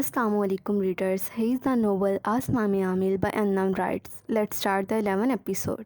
Assalamu alaikum readers. Here is the novel Asmami Amil by Annam Writes. Let's start the 11th episode.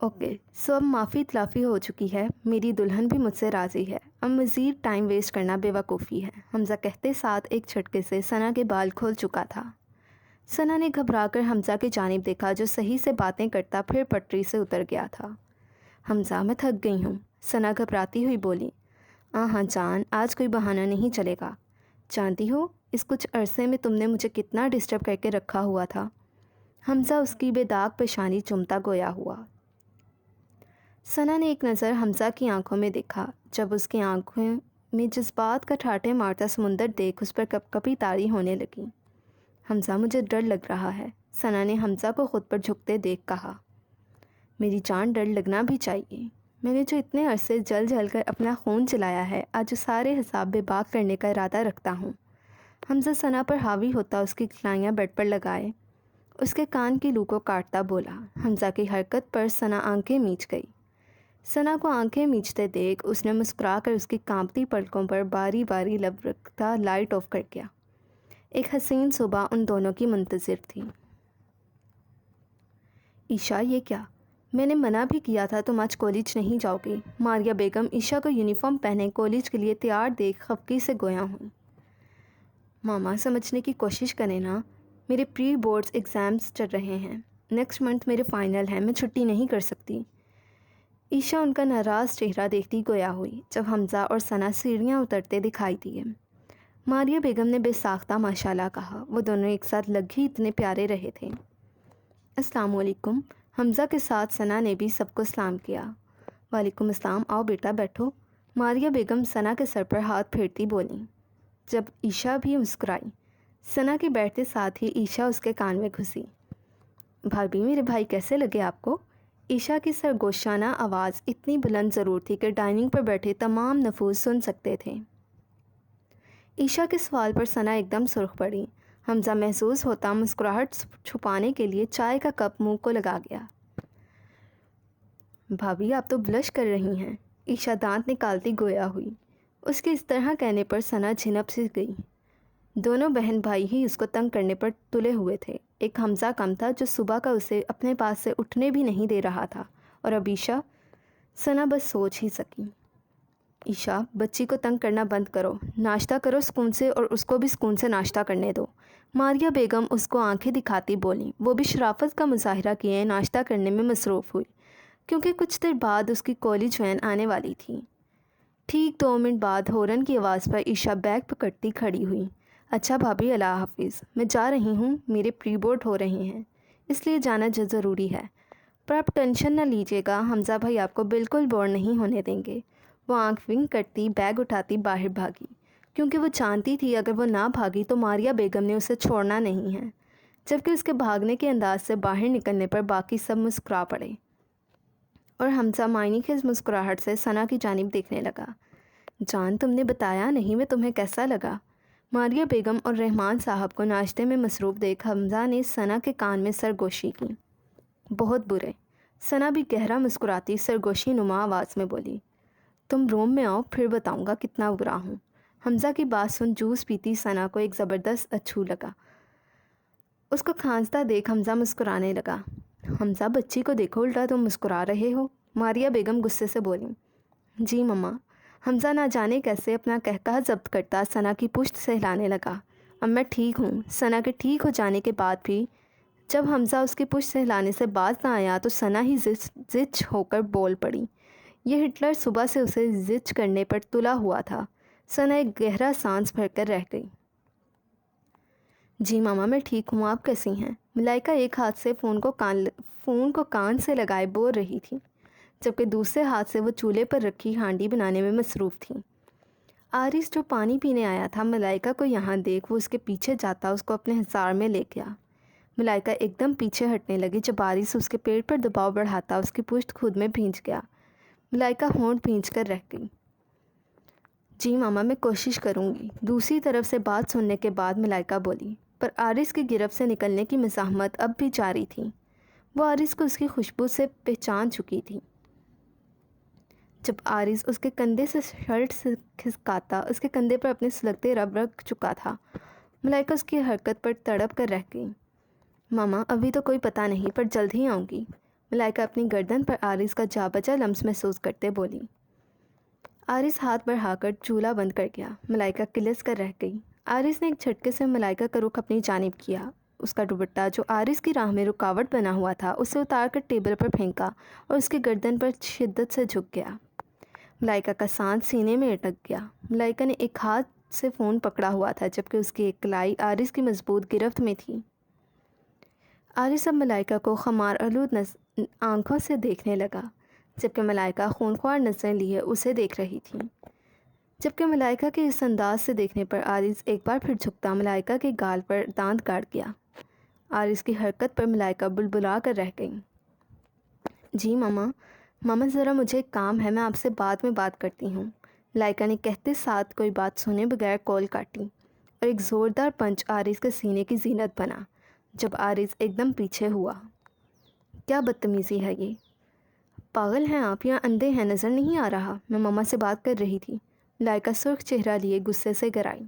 Okay اب معافی تلافی ہو چکی ہے، میری دلہن بھی مجھ سے راضی ہے، اب مزید ٹائم ویسٹ کرنا بے وقوفی ہے، حمزہ کہتے ساتھ ایک جھٹکے سے ثنا کے بال کھول چکا تھا۔ ثنا نے گھبرا کر حمزہ کی جانب دیکھا جو صحیح سے باتیں کرتا پھر پٹری سے اتر گیا تھا۔ حمزہ میں تھک گئی ہوں، ثنا گھبراتی ہوئی بولی۔ ہاں جان، آج کوئی بہانہ نہیں چلے گا، جانتی ہو اس کچھ عرصے میں تم نے مجھے کتنا ڈسٹرب کر کے رکھا ہوا تھا۔ حمزہ اس کی بے داغ پیشانی چومتا گویا ہوا۔ ثنا نے ایک نظر حمزہ کی آنکھوں میں دیکھا، جب اس کی آنکھوں میں جذبات کا ٹھاٹھے مارتا سمندر دیکھ اس پر کپ کپی طاری ہونے لگی۔ حمزہ مجھے ڈر لگ رہا ہے، ثنا نے حمزہ کو خود پر جھکتے دیکھ کہا۔ میری جان ڈر لگنا بھی چاہیے، میں نے جو اتنے عرصے جل جل کر اپنا خون چلایا ہے، آج وہ سارے حساب بے باک کرنے کا ارادہ رکھتا ہوں۔ حمزہ ثنا پر حاوی ہوتا اس کی کلائیاں بیڈ پر لگائے اس کے کان کی لو کو کاٹتا بولا۔ حمزہ کی حرکت پر ثنا آنکھیں میچ گئی۔ ثنا کو آنکھیں میچتے دیکھ اس نے مسکرا کر اس کی کانپتی پلکوں پر باری باری لب رکھتا لائٹ آف کر دیا۔ ایک حسین صبح ان دونوں کی منتظر تھی۔ عشا یہ کیا؟ میں نے منع بھی کیا تھا تم آج کالج نہیں جاؤ گی۔ ماریہ بیگم عشا کو یونیفارم پہنے کالج کے لیے تیار دیکھ خفگی سے گویا ہوئی۔ ماما سمجھنے کی کوشش کریں نا، میرے پری بورڈز ایگزامز چل رہے ہیں، نیکسٹ منتھ میرے فائنل ہیں، میں چھٹی نہیں کر سکتی۔ عشا ان کا ناراض چہرہ دیکھتی گویا ہوئی جب حمزہ اور ثنا سیڑھیاں اترتے دکھائی دیے۔ ماریہ بیگم نے بے ساختہ ماشاءاللہ کہا، وہ دونوں ایک ساتھ لگ ہی اتنے پیارے رہے تھے۔ السلام علیکم، حمزہ کے ساتھ ثنا نے بھی سب کو سلام کیا۔ وعلیکم السلام، آؤ بیٹا بیٹھو، ماریہ بیگم ثنا کے سر پر ہاتھ پھیرتی بولیں، جب عشا بھی مسکرائی۔ ثنا کے بیٹھتے ساتھ ہی عشا اس کے کان میں گھسی۔ بھابھی میرے بھائی کیسے لگے آپ کو؟ عشا کی سرگوشانہ آواز اتنی بلند ضرور تھی کہ ڈائننگ پر بیٹھے تمام نفوذ سن سکتے تھے۔ عشا کے سوال پر ثنا ایک دم سرخ پڑی۔ حمزہ محسوس ہوتا مسکراہٹ چھپانے کے لیے چائے کا کپ منہ کو لگا گیا۔ بھابھی آپ تو بلش کر رہی ہیں، عشا دانت نکالتی گویا ہوئی۔ اس کے اس طرح کہنے پر ثنا جھنپ سی گئی۔ دونوں بہن بھائی ہی اس کو تنگ کرنے پر تلے ہوئے تھے۔ ایک حمزہ کم تھا جو صبح کا اسے اپنے پاس سے اٹھنے بھی نہیں دے رہا تھا، اور اب عشا۔ ثنا بس سوچ ہی سکی۔ عشا بچی کو تنگ کرنا بند کرو، ناشتہ کرو سکون سے، اور اس کو بھی سکون سے ناشتہ کرنے دو۔ ماریہ بیگم اس کو آنکھیں دکھاتی بولیں۔ وہ بھی شرافت کا مظاہرہ کیے ناشتہ کرنے میں مصروف ہوئی، کیونکہ کچھ دیر بعد اس کی کالج وین آنے والی تھی۔ ٹھیک 2 منٹ بعد ہورن کی آواز پر عشا بیگ پکڑتی کھڑی ہوئی۔ اچھا بھابھی، اللہ حافظ، میں جا رہی ہوں، میرے پری بورڈ ہو رہے ہیں، اس لیے جانا ضروری ہے، پر آپ ٹینشن نہ لیجیے گا، حمزہ بھائی آپ کو بالکل بور نہیں ہونے دیں گے۔ وہ آنکھ ونک کرتی بیگ اٹھاتی باہر بھاگی، کیونکہ وہ جانتی تھی اگر وہ نہ بھاگی تو ماریہ بیگم نے اسے چھوڑنا نہیں ہے، جبکہ اس کے بھاگنے کے انداز سے باہر نکلنے پر باقی سب مسکرا پڑے، اور حمزہ معنی خیز مسکراہٹ سے ثنا کی جانب دیکھنے لگا۔ جان تم نے بتایا نہیں میں تمہیں کیسا لگا؟ ماریہ بیگم اور رحمان صاحب کو ناشتے میں مصروف دیکھ حمزہ نے ثنا کے کان میں سرگوشی کی۔ بہت برے، ثنا بھی گہرا مسکراتی سرگوشی نما آواز میں بولی۔ تم روم میں آؤ پھر بتاؤں گا کتنا برا ہوں۔ حمزہ کی بات سن جوس پیتی ثنا کو ایک زبردست اچھو لگا۔ اس کو کھانستا دیکھ حمزہ مسکرانے لگا۔ حمزہ بچی کو دیکھو، الٹا تم مسکرا رہے ہو، ماریہ بیگم غصے سے بولیں۔ جی مما۔ حمزہ نہ جانے کیسے اپنا قہقہ ضبط کرتا ثنا کی پشت سے ہلانے لگا۔ اب میں ٹھیک ہوں۔ ثنا کے ٹھیک ہو جانے کے بعد بھی جب حمزہ اس کی پشت سے ہلانے سے باز نہ آیا تو ثنا ہی زچ ہو کر بول پڑی۔ یہ ہٹلر صبح سے اسے زچ کرنے پر تلا ہوا تھا۔ ثنا ایک گہرا سانس بھر کر رہ گئی۔ جی ماما میں ٹھیک ہوں، آپ کیسی ہیں؟ ملائکہ ایک ہاتھ سے فون کو کان سے لگائے بول رہی تھی، جبکہ دوسرے ہاتھ سے وہ چولہے پر رکھی ہانڈی بنانے میں مصروف تھی۔ عارض جو پانی پینے آیا تھا ملائکہ کو یہاں دیکھ وہ اس کے پیچھے جاتا اس کو اپنے حصار میں لے گیا۔ ملائکہ ایک دم پیچھے ہٹنے لگی جب عارض اس کے پیٹ پر دباؤ بڑھاتا اس کی پشت خود میں بھینچ گیا۔ ملائکہ ہونٹ بھینچ کر رہ گئی۔ جی ماما میں کوشش کروں گی، دوسری طرف سے بات سننے کے بعد ملائکہ بولی، پر عارض کی گرفت سے نکلنے کی مزاحمت اب بھی جاری تھی۔ وہ عارض کو اس کی خوشبو سے پہچان چکی تھی۔ جب عارض اس کے کندھے سے شرٹ سے کھسکاتا اس کے کندھے پر اپنے سلگتے رب رکھ چکا تھا، ملائکہ اس کی حرکت پر تڑپ کر رہ گئی۔ ماما ابھی تو کوئی پتہ نہیں، پر جلد ہی آؤں گی۔ ملائکہ اپنی گردن پر عارض کا جا بجا لمس محسوس کرتے بولی۔ عارض ہاتھ بڑھا کر چولہا بند کر گیا۔ ملائکہ کلس کر رہ گئی۔ عارض نے ایک جھٹکے سے ملائکہ کا رخ اپنی جانب کیا۔ اس کا دوپٹہ جو عارض کی راہ میں رکاوٹ بنا ہوا تھا اسے اتار کر ٹیبل پر پھینکا اور اس کی گردن پر شدت سے جھک گیا۔ ملائکہ کا سانس سینے میں اٹک گیا۔ ملائکہ نے ایک ہاتھ سے فون پکڑا ہوا تھا جبکہ اس کی ایک کلائی عارض کی مضبوط گرفت میں تھی۔ عارض اب ملائکہ کو خمار آلود آنکھوں سے دیکھنے لگا جبکہ ملائکہ خونخوار نظریں لیے اسے دیکھ رہی تھی۔ جبکہ ملائکہ کے اس انداز سے دیکھنے پر عارض ایک بار پھر جھکتا ملائکہ کے گال پر دانت گاڑ گیا۔ عارض کی حرکت پر ملائکہ بلبلا کر رہ گئی۔ جی ماما ذرا مجھے ایک کام ہے، میں آپ سے بعد میں بات کرتی ہوں، ملائکہ نے کہتے ساتھ کوئی بات سنے بغیر کال کاٹی اور ایک زوردار پنچ عارض کے سینے کی زینت بنا جب عارض ایک دم پیچھے ہوا۔ کیا بدتمیزی ہے یہ؟ پاگل ہیں آپ یا اندھے ہیں؟ نظر نہیں آ رہا میں ماما سے بات کر رہی تھی، ملائکہ سرخ چہرہ لیے غصے سے گرائی۔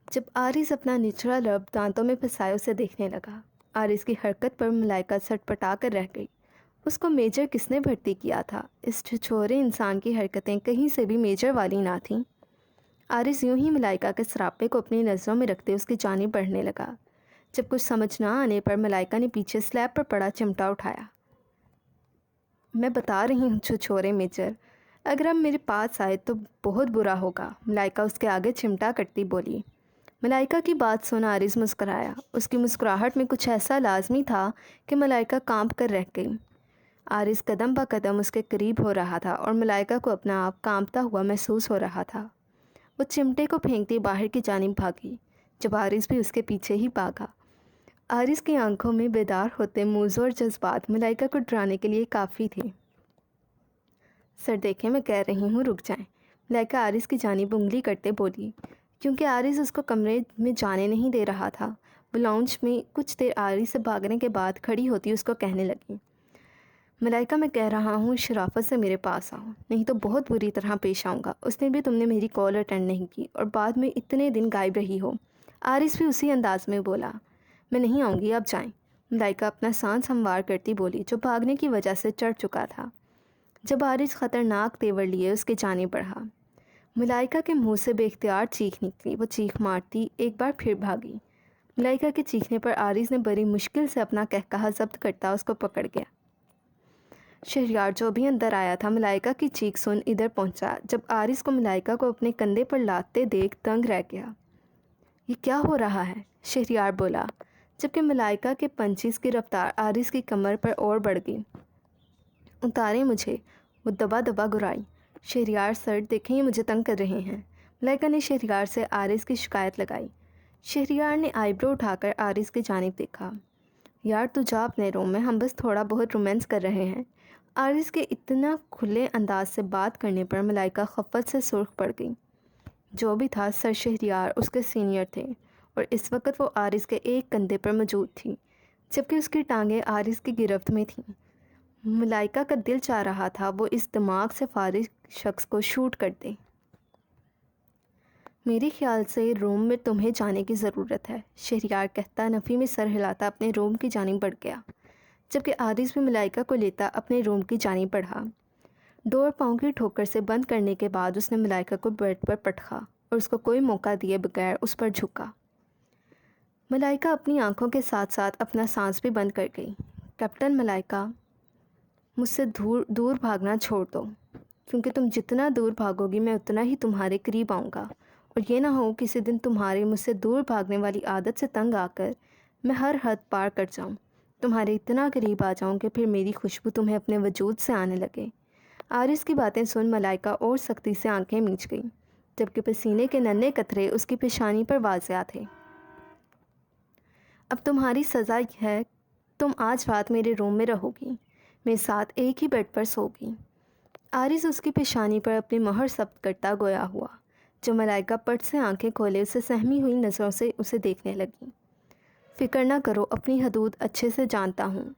جب عارض اپنا نچلا لب دانتوں میں پھنسائے اسے دیکھنے لگا۔ عارض کی حرکت پر ملائکہ سٹ پٹا کر رہ گئی۔ اس کو میجر کس نے بھرتی کیا تھا؟ اس چھچورے انسان کی حرکتیں کہیں سے بھی میجر والی نہ تھیں۔ عارض یوں ہی ملائکہ کے سراپے کو اپنی نظروں میں رکھتے اس کی جانب بڑھنے لگا۔ جب کچھ سمجھ نہ آنے پر ملائکہ نے پیچھے سلیب پر پڑا چمٹا اٹھایا۔ میں بتا رہی ہوں چھچورے میجر، اگر آپ میرے پاس آئے تو بہت برا ہوگا، ملائکہ اس کے آگے چمٹا کرتی بولی۔ ملائکہ کی بات سن عارض مسکرایا۔ اس کی مسکراہٹ میں کچھ ایسا لازمی تھا کہ ملائکہ کانپ کر رہ گئی۔ عارض قدم بہ قدم اس کے قریب ہو رہا تھا اور ملائکہ کو اپنا آپ کانپتا ہوا محسوس ہو رہا تھا۔ وہ چمٹے کو پھینکتی باہر کی جانب بھاگی جب عارض بھی اس کے پیچھے ہی بھاگا۔ عارض کی آنکھوں میں بیدار ہوتے موضوع اور جذبات ملائکہ کو ڈرانے کے لیے کافی تھے۔ سر دیکھیں میں کہہ رہی ہوں رک جائیں، ملائکہ عارض کی جانب انگلی کرتے بولی۔ کیونکہ عارض اس کو کمرے میں جانے نہیں دے رہا تھا، وہ لاؤنج میں کچھ دیر عارض سے بھاگنے کے بعد کھڑی ہوتی اس کو کہنے لگی۔ ملائکہ میں کہہ رہا ہوں شرافت سے میرے پاس آؤ، نہیں تو بہت بری طرح پیش آؤں گا۔ اس نے بھی تم نے میری کال اٹینڈ نہیں کی اور بعد میں اتنے دن غائب رہی ہو۔ عارض بھی اسی انداز میں بولا۔ میں نہیں آؤں گی، آپ جائیں، ملائکہ اپنا سانس ہموار کرتی بولی جو بھاگنے کی وجہ سے چڑھ چکا تھا۔ جب عارض خطرناک تیور لیے اس کی جانب بڑھا، ملائکہ کے منہ سے بے اختیار چیخ نکلی۔ وہ چیخ مارتی ایک بار پھر بھاگی۔ ملائکہ کے چیخنے پر عارض نے بڑی مشکل سے اپنا قہقہہ ضبط کرتا اس کو پکڑ گیا۔ شہریار جو بھی اندر آیا تھا ملائکہ کی چیخ سن ادھر پہنچا جب عارض کو ملائکہ کو اپنے کندھے پر لادتے دیکھ دنگ رہ گیا۔ یہ کیا ہو رہا ہے؟ شہریار بولا جبکہ ملائکہ کے پنچیز کی رفتار عارض کی کمر پر اور بڑھ گئی۔ اتاریں مجھے، وہ دبا دبا گرائی۔ شہریار سر دیکھیں یہ مجھے تنگ کر رہے ہیں، ملائکہ نے شہریار سے عارض کی شکایت لگائی۔ شہریار نے آئی برو اٹھا کر عارض کی جانب دیکھا۔ یار تو جا اپنے روم میں، ہم بس تھوڑا بہت رومانس کر رہے ہیں۔ عارض کے اتنا کھلے انداز سے بات کرنے پر ملائکہ خفت سے سرخ پڑ گئی۔ جو بھی تھا سر شہریار اس کے سینئر تھے اور اس وقت وہ عارض کے ایک کندھے پر موجود تھی جبکہ اس کی ٹانگیں عارض کی گرفت میں تھیں۔ ملائکہ کا دل چاہ رہا تھا وہ اس دماغ سے فارغ شخص کو شوٹ کر دے۔ میرے خیال سے روم میں تمہیں جانے کی ضرورت ہے، شہریار کہتا نفی میں سر ہلاتا اپنے روم کی جانب بڑھ گیا جبکہ عارض بھی ملائکہ کو لیتا اپنے روم کی جانب بڑھا۔ ڈور پاؤں کی ٹھوکر سے بند کرنے کے بعد اس نے ملائکہ کو بیڈ پر پٹخا اور اس کو کوئی موقع دیے بغیر اس پر جھکا۔ ملائکہ اپنی آنکھوں کے ساتھ ساتھ اپنا سانس بھی بند کر گئی۔ کیپٹن ملائکہ، مجھ سے دور بھاگنا چھوڑ دو، کیونکہ تم جتنا دور بھاگو گی میں اتنا ہی تمہارے قریب آؤں گا، اور یہ نہ ہو کسی دن تمہارے مجھ سے دور بھاگنے والی عادت سے تنگ آ کر میں ہر حد پار کر جاؤں، تمہارے اتنا قریب آ جاؤں کہ پھر میری خوشبو تمہیں اپنے وجود سے آنے لگے۔ عارض کی باتیں سن ملائکہ اور سختی سے آنکھیں میچ گئی جبکہ پسینے کے ننھے قطرے اس کی پیشانی پر واضح تھے۔ اب تمہاری سزا ہے، تم آج رات میرے روم میں رہو گی، میرے ساتھ ایک ہی بیڈ پر سوگی۔ عارض اس کی پیشانی پر اپنی مہر ثبت کرتا گویا ہوا جو ملائکہ پٹ سے آنکھیں کھولے اسے سہمی ہوئی نظروں سے اسے دیکھنے لگی۔ فکر نہ کرو، اپنی حدود اچھے سے جانتا ہوں،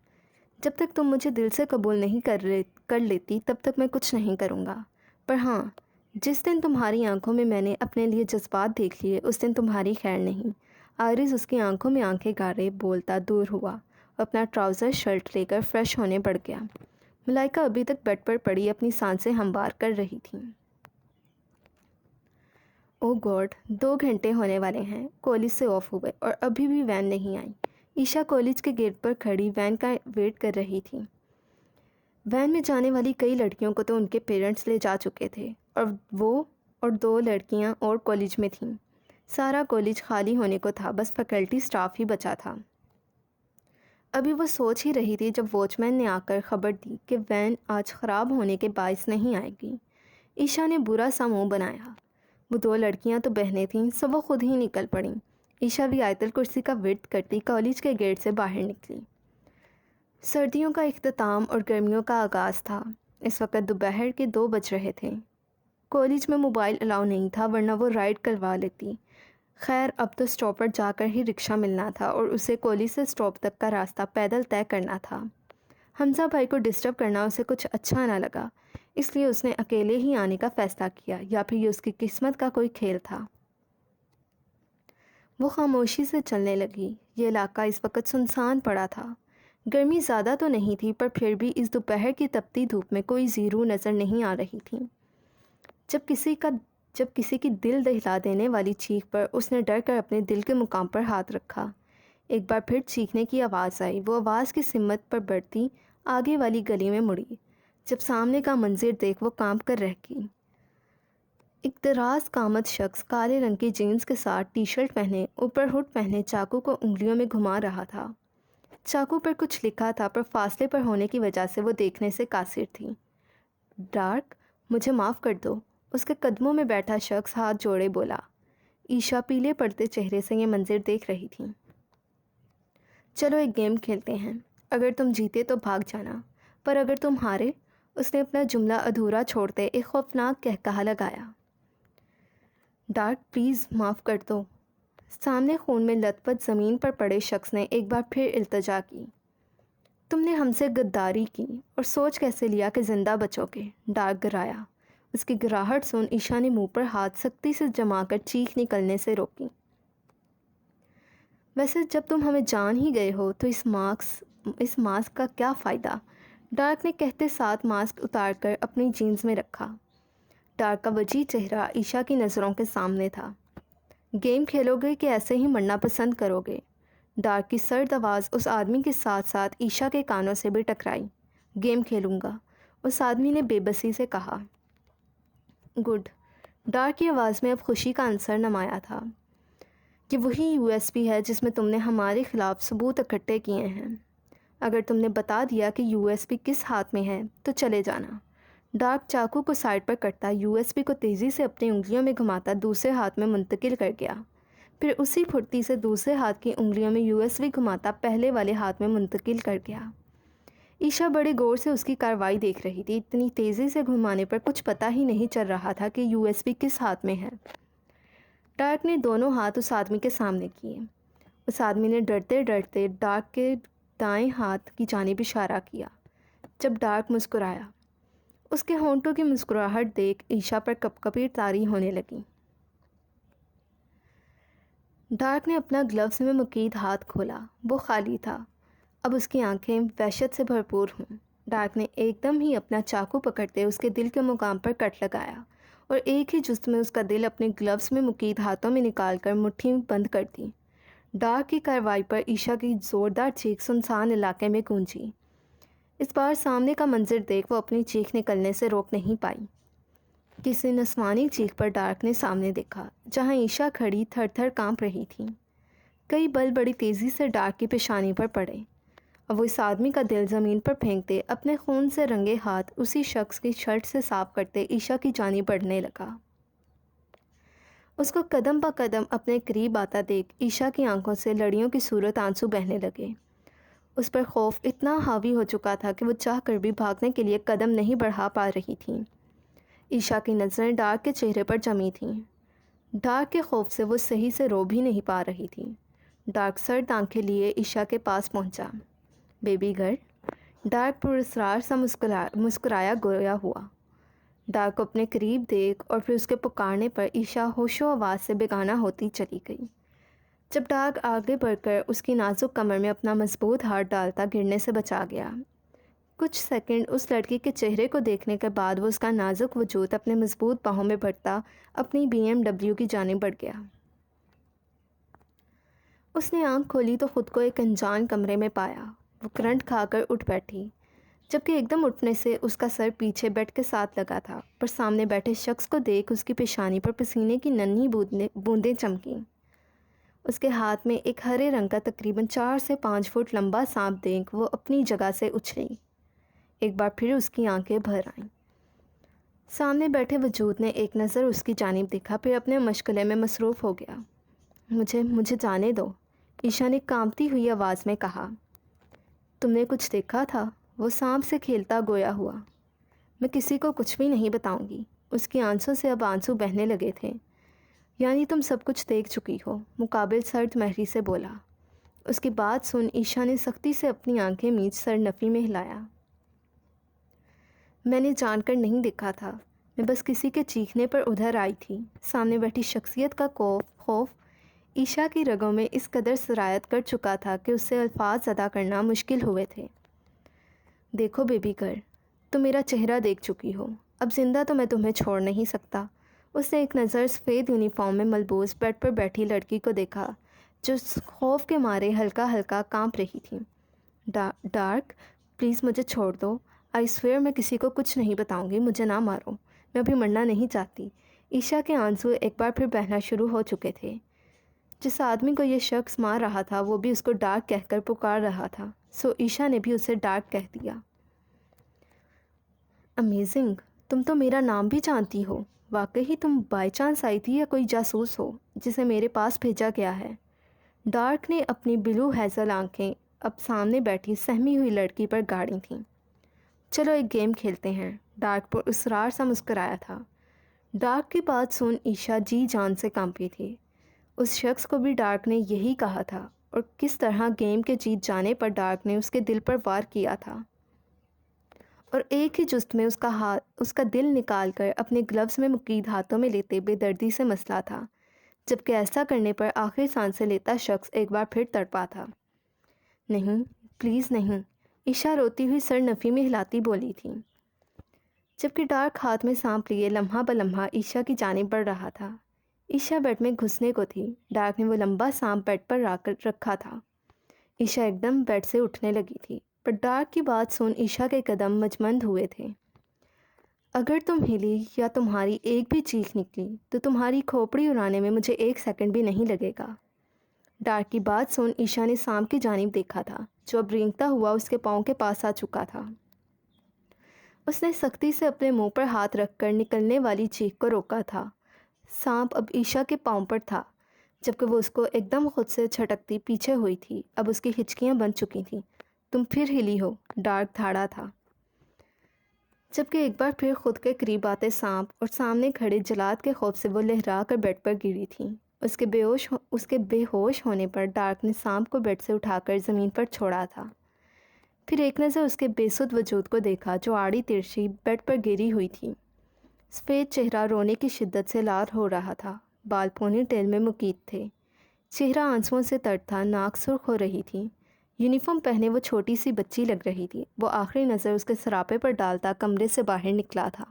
جب تک تم مجھے دل سے قبول نہیں کر لیتی تب تک میں کچھ نہیں کروں گا، پر ہاں جس دن تمہاری آنکھوں میں میں نے اپنے لیے جذبات دیکھ لیے اس دن تمہاری خیر نہیں۔ عارض اس کی آنکھوں میں آنکھیں گاڑے بولتا دور ہوا اپنا ٹراؤزر شرٹ لے کر فریش ہونے پڑ گیا۔ ملائکہ ابھی تک بیڈ پر پڑی اپنی سانسیں ہموار کر رہی تھیں۔ او گاڈ، 2 گھنٹے ہونے والے ہیں، کالج سے آف ہوئے اور ابھی بھی وین نہیں آئی۔ عیشا کالج کے گیٹ پر کھڑی وین کا ویٹ کر رہی تھی۔ وین میں جانے والی کئی لڑکیوں کو تو ان کے پیرنٹس لے جا چکے تھے اور وہ اور 2 لڑکیاں اور کالج میں تھیں۔ سارا کالج خالی ہونے کو تھا، بس فیکلٹی سٹاف ہی بچا تھا۔ ابھی وہ سوچ ہی رہی تھی جب واچ مین نے آ کر خبر دی کہ وین آج خراب ہونے کے باعث نہیں آئے گی۔ عیشا نے برا سا منہ بنایا۔ وہ 2 لڑکیاں تو بہنیں تھیں، سو وہ خود ہی نکل پڑیں۔ عیشا بھی آیت الکرسی کا ورد کرتی کالج کے گیٹ سے باہر نکلی۔ سردیوں کا اختتام اور گرمیوں کا آغاز تھا۔ اس وقت دوپہر کے 2 بج رہے تھے۔ کالج میں موبائل الاؤ نہیں تھا، ورنہ وہ رائڈ کروا لیتی۔ خیر اب تو اسٹاپ پر جا کر ہی رکشہ ملنا تھا اور اسے کالج سے اسٹاپ تک کا راستہ پیدل طے کرنا تھا۔ حمزہ بھائی کو ڈسٹرب کرنا اسے کچھ اچھا نہ لگا، اس لیے اس نے اکیلے ہی آنے کا فیصلہ کیا، یا پھر یہ اس کی قسمت کا کوئی کھیل تھا۔ وہ خاموشی سے چلنے لگی۔ یہ علاقہ اس وقت سنسان پڑا تھا۔ گرمی زیادہ تو نہیں تھی، پر پھر بھی اس دوپہر کی تپتی دھوپ میں کوئی زیرو نظر نہیں آ رہی تھی۔ جب کسی کی دل دہلا دینے والی چیخ پر اس نے ڈر کر اپنے دل کے مقام پر ہاتھ رکھا۔ ایک بار پھر چیخنے کی آواز آئی۔ وہ آواز کی سمت پر بڑھتی آگے والی گلی میں مڑی۔ جب سامنے کا منظر دیکھ وہ کانپ کر رہ گئی۔ ایک دراز قامت شخص کالے رنگ کی جینس کے ساتھ ٹی شرٹ پہنے، اوپر ہڈ پہنے چاقو کو انگلیوں میں گھما رہا تھا۔ چاقو پر کچھ لکھا تھا، پر فاصلے پر ہونے کی وجہ سے وہ دیکھنے سے قاصر تھی۔ ڈارک، مجھے معاف کر دو، اس کے قدموں میں بیٹھا شخص ہاتھ جوڑے بولا۔ عیشا پیلے پڑتے چہرے سے یہ منظر دیکھ رہی تھی۔ چلو ایک گیم کھیلتے ہیں، اگر تم جیتے تو بھاگ جانا، پر اگر تم ہارے، اس نے اپنا جملہ ادھورا چھوڑتے ایک خوفناک قہقہہ لگایا۔ ڈارک پلیز معاف کر دو۔ سامنے خون میں لت پت زمین پر پڑے شخص نے ایک بار پھر التجا کی۔ تم نے ہم سے غداری کی اور سوچ کیسے لیا کہ زندہ بچو گے؟ ڈارک گرایا۔ اس کی گراہٹ سن عیشا نے منہ پر ہاتھ سختی سے جما کر چیخ نکلنے سے روکی۔ ویسے جب تم ہمیں جان ہی گئے ہو تو اس ماسک کا کیا فائدہ؟ ڈارک نے کہتے ساتھ ماسک اتار کر اپنی جینز میں رکھا۔ ڈارک کا وجیح چہرہ عیشا کی نظروں کے سامنے تھا۔ گیم کھیلو گے کہ ایسے ہی مرنا پسند کرو گے؟ ڈارک کی سرد آواز اس آدمی کے ساتھ ساتھ عیشا کے کانوں سے بھی ٹکرائی۔ گیم کھیلوں گا، اس آدمی نے بے بسی سے کہا۔ گڈ۔ ڈارک کی آواز میں اب خوشی کا عنصر نمایاں تھا۔ یہ وہی یو ایس پی ہے جس میں تم نے ہمارے خلاف ثبوت اکٹھے کیے ہیں۔ اگر تم نے بتا دیا کہ یو ایس پی کس ہاتھ میں ہے تو چلے جانا۔ ڈارک چاقو کو سائڈ پر کرتا یو ایس پی کو تیزی سے اپنی انگلیوں میں گھماتا دوسرے ہاتھ میں منتقل کر گیا، پھر اسی پھرتی سے دوسرے ہاتھ کی انگلیوں میں یو ایس پی گھماتا پہلے والے ہاتھ میں منتقل کر گیا۔ عیشا بڑے غور سے اس کی کارروائی دیکھ رہی تھی۔ اتنی تیزی سے گھمانے پر کچھ پتہ ہی نہیں چل رہا تھا کہ یو ایس پی کس ہاتھ میں ہے۔ ڈارک نے دونوں ہاتھ اس آدمی کے سامنے کیے۔ اس آدمی نے ڈرتے ڈرتے ڈارک کے دائیں ہاتھ کی جانب اشارہ کیا۔ جب ڈارک مسکرایا، اس کے ہونٹوں کی مسکراہٹ دیکھ عیشا پر کپکپی طاری ہونے لگی۔ ڈارک نے اپنا گلوز میں مقید ہاتھ کھولا، وہ خالی تھا۔ اب اس کی آنکھیں وحشت سے بھرپور ہوں۔ ڈارک نے ایک دم ہی اپنا چاقو پکڑتے اس کے دل کے مقام پر کٹ لگایا اور ایک ہی جست میں اس کا دل اپنے گلوز میں مقید ہاتھوں میں نکال کر مٹھی بند کر دی۔ ڈارک کی کارروائی پر عیشا کی زوردار چیخ سنسان علاقے میں گونجی۔ اس بار سامنے کا منظر دیکھ وہ اپنی چیخ نکلنے سے روک نہیں پائی۔ کسی نسوانی چیخ پر ڈارک نے سامنے دیکھا، جہاں عیشا کھڑی تھر تھر کانپ رہی تھی۔ کئی بل بڑی تیزی سے ڈارک کی پیشانی پر پڑے اور وہ اس آدمی کا دل زمین پر پھینکتے اپنے خون سے رنگے ہاتھ اسی شخص کی شرٹ سے صاف کرتے عیشا کی جانب بڑھنے لگا۔ اس کو قدم با قدم اپنے قریب آتا دیکھ عیشا کی آنکھوں سے لڑیوں کی صورت آنسو بہنے لگے۔ اس پر خوف اتنا حاوی ہو چکا تھا کہ وہ چاہ کر بھی بھاگنے کے لیے قدم نہیں بڑھا پا رہی تھیں۔ عیشا کی نظریں ڈارک کے چہرے پر جمی تھیں۔ ڈارک کے خوف سے وہ صحیح سے رو بھی نہیں پا رہی تھی۔ ڈارک سرد آنکھیں لیے عیشا کے پاس پہنچا۔ بیبی گرل، ڈارک پراسرار سا مسکرایا گویا ہوا۔ ڈارک کو اپنے قریب دیکھ اور پھر اس کے پکارنے پر عیشا ہوش و آواز سے بیگانہ ہوتی چلی گئی۔ جب ڈارک آگے بڑھ کر اس کی نازک کمر میں اپنا مضبوط ہاتھ ڈالتا گرنے سے بچا گیا۔ کچھ سیکنڈ اس لڑکی کے چہرے کو دیکھنے کے بعد وہ اس کا نازک وجود اپنے مضبوط باہوں میں بھرتا اپنی BMW کی جانب بڑھ گیا۔ اس نے آنکھ کھولی تو خود کو ایک انجان کمرے میں پایا۔ وہ کرنٹ کھا کر اٹھ بیٹھی، جبکہ ایک دم اٹھنے سے اس کا سر پیچھے بیڈ کے ساتھ لگا تھا، پر سامنے بیٹھے شخص کو دیکھ اس کی پیشانی پر پسینے کی ننھی بوندیں چمکیں۔ اس کے ہاتھ میں ایک ہرے رنگ کا تقریباً 4 سے 5 فٹ لمبا سانپ دیکھ وہ اپنی جگہ سے اچھلی۔ ایک بار پھر اس کی آنکھیں بھر آئیں۔ سامنے بیٹھے وجود نے ایک نظر اس کی جانب دیکھا، پھر اپنے مشغلے میں مصروف ہو گیا۔ مجھے جانے دو، عشا نے کانپتی ہوئی آواز میں کہا۔ تم نے کچھ دیکھا تھا؟ وہ سانپ سے کھیلتا گویا ہوا۔ میں کسی کو کچھ بھی نہیں بتاؤں گی۔ اس کی آنسوں سے اب آنسو بہنے لگے تھے۔ یعنی تم سب کچھ دیکھ چکی ہو، مقابل سرد مہری سے بولا۔ اس کی بات سن عشا نے سختی سے اپنی آنکھیں میچ سر نفی میں ہلایا۔ میں نے جان کر نہیں دیکھا تھا، میں بس کسی کے چیخنے پر ادھر آئی تھی۔ سامنے بیٹھی شخصیت کا خوف عشا کی رگوں میں اس قدر سرایت کر چکا تھا کہ اس سے الفاظ ادا کرنا مشکل ہوئے تھے۔ دیکھو بیبی گرل، تم میرا چہرہ دیکھ چکی ہو، اب زندہ تو میں تمہیں چھوڑ نہیں سکتا۔ اس نے ایک نظر سفید یونیفارم میں ملبوس بیڈ پر بیٹھی لڑکی کو دیکھا جو خوف کے مارے ہلکا ہلکا کانپ رہی تھی۔ ڈارک، پلیز مجھے چھوڑ دو، آئی سویئر میں کسی کو کچھ نہیں بتاؤں گی، مجھے نہ مارو، میں ابھی مرنا نہیں چاہتی۔ عشا کے آنسو ایک بار پھر بہنا شروع ہو چکے تھے۔ جس آدمی کو یہ شخص مار رہا تھا وہ بھی اس کو ڈارک کہہ کر پکار رہا تھا، سو عشا نے بھی اسے ڈارک کہہ دیا۔ امیزنگ، تم تو میرا نام بھی جانتی ہو۔ واقعی تم بائی چانس آئی تھی یا کوئی جاسوس ہو جسے میرے پاس بھیجا گیا ہے؟ ڈارک نے اپنی بلو ہیزل آنکھیں اب سامنے بیٹھی سہمی ہوئی لڑکی پر گاڑی تھیں۔ چلو ایک گیم کھیلتے ہیں، ڈارک پر اصرار سا مسکرایا تھا۔ ڈارک کی بات سن عشا جی جان سے کانپی تھی۔ اس شخص کو بھی ڈارک نے یہی کہا تھا، اور کس طرح گیم کے جیت جانے پر ڈارک نے اس کے دل پر وار کیا تھا، اور ایک ہی جست میں اس کا دل نکال کر اپنے گلوز میں مقید ہاتھوں میں لیتے بے دردی سے مسلا تھا، جبکہ ایسا کرنے پر آخری سانسیں لیتا شخص ایک بار پھر تڑپا تھا۔ نہیں، پلیز نہیں، عشا روتی ہوئی سر نفی میں ہلاتی بولی تھی، جبکہ ڈارک ہاتھ میں سانپ لیے لمحہ بلمحہ عشا کی جانب بڑھ رہا تھا۔ عشا بیڈ میں گھسنے کو تھی، ڈارک نے وہ لمبا سانپ بیڈ پر رکھا تھا۔ عشا ایک دم بیڈ سے اٹھنے لگی تھی، پر ڈارک کی بات سن عشا کے قدم مجمند ہوئے تھے۔ اگر تم ہلی یا تمہاری ایک بھی چیخ نکلی تو تمہاری کھوپڑی اڑانے میں مجھے 1 سیکنڈ بھی نہیں لگے گا۔ ڈارک کی بات سن عشا نے سانپ کی جانب دیکھا تھا جو اب رینگتا ہوا اس کے پاؤں کے پاس آ چکا تھا۔ اس نے سختی سے اپنے منہ پر ہاتھ رکھ کر نکلنے والی چیخ کو روکا تھا۔ سانپ اب عشا کے پاؤں پر تھا، جبکہ وہ اس کو ایک دم خود سے چھٹکتی پیچھے ہوئی تھی۔ اب اس کی ہچکیاں بن چکی تھیں۔ تم پھر ہلی ہو، ڈارک دھاڑا تھا، جبکہ ایک بار پھر خود کے قریب آتے سانپ اور سامنے کھڑے جلاد کے خوف سے وہ لہرا کر بیڈ پر گری تھی۔ اس کے بے ہوش ہونے پر ڈارک نے سانپ کو بیڈ سے اٹھا کر زمین پر چھوڑا تھا، پھر ایک نظر اس کے بے سدھ وجود کو دیکھا جو آڑی ترچھی بیڈ پر گری ہوئی تھی۔ سفید چہرہ رونے کی شدت سے لال ہو رہا تھا، بال پونی ٹیل میں مقید تھے، چہرہ آنسوؤں سے تر تھا، ناک سرخ ہو رہی تھی۔ یونیفارم پہنے وہ چھوٹی سی بچی لگ رہی تھی۔ وہ آخری نظر اس کے سراپے پر ڈالتا کمرے سے باہر نکلا تھا۔